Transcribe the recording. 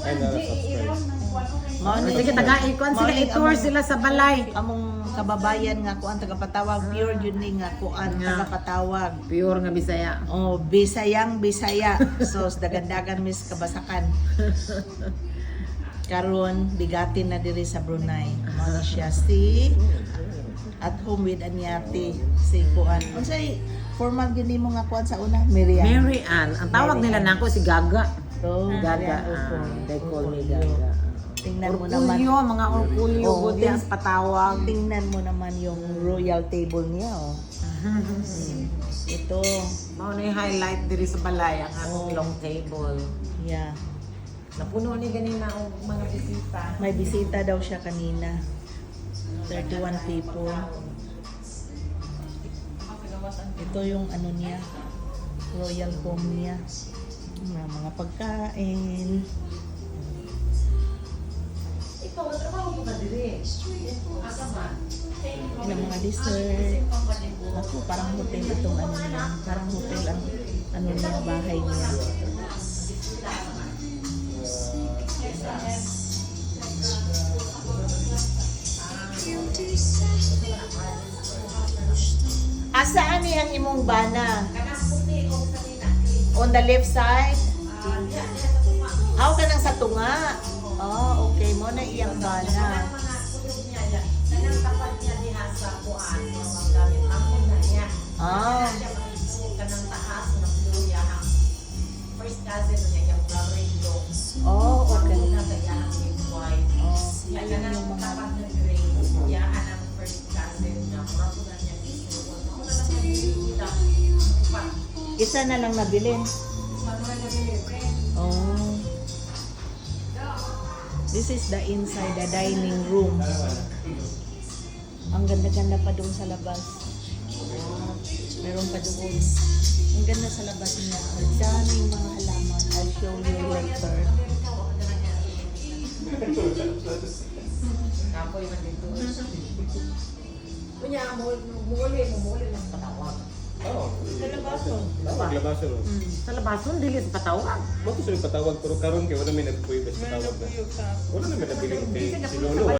Ay, nara-subscribe. Sige, taga-ikon sila, i-tour sila sa balay. Among kababayan nga kuan tagapatawag, pure yun ni nga kuan tagapatawag. Pure nga Bisaya. Oh, Bisayang Bisaya. So, dagan-dagan mis kabasakan. Karon bigatin na diri sa Brunei. Mao na siya si at home with Anyati si kuan. Unsay formal gini mo nga kuan sa una? Miriam. Mary Ann. Ang tawag Mary nila Ann. nako si Gaga. Oh, Gaga. They call me Gaga. Tingnan mo naman. Orgulyo, mga orgulyo. Oh, Good yan, patawag. Tingnan mo naman yung royal table niya, oh. Ito, Mao na yung highlight diri sa balay ang akong Oh. long table. yeah. Napuno ni ganina ang mga bisita. May bisita daw siya kanina. 31 people. Ito yung ano niya, royal home niya. Mga pagkain. Ikaw, trabaho mo ka diri. Asa ba? Yung mga dessert. Ako, parang hotel itong ano niya. Parang hotel ang ano niya, bahay niya. Asaan ni ang imong bana? On the left side? How ka nang sa tunga? Oh, okay. Mo na iyang bana. Ah. Oh, okay. Oh, ayun yung mga isa na lang nabilin. Oh. This is the inside, the dining room. Ang ganda-ganda pa doon sa labas. Meron pa doon. Ang ganda sa labas niya. Ang daming mga halaman. I'll show you later. Kapoy man dito. Kunya muli ng patawag. Oo. Sa labason. Tawag labason. Sa labason dili sa patawag. Mo ko sa patawag pero karon kay wala may nagpuy basta patawag na. Wala na may nabiling kay si Lolo.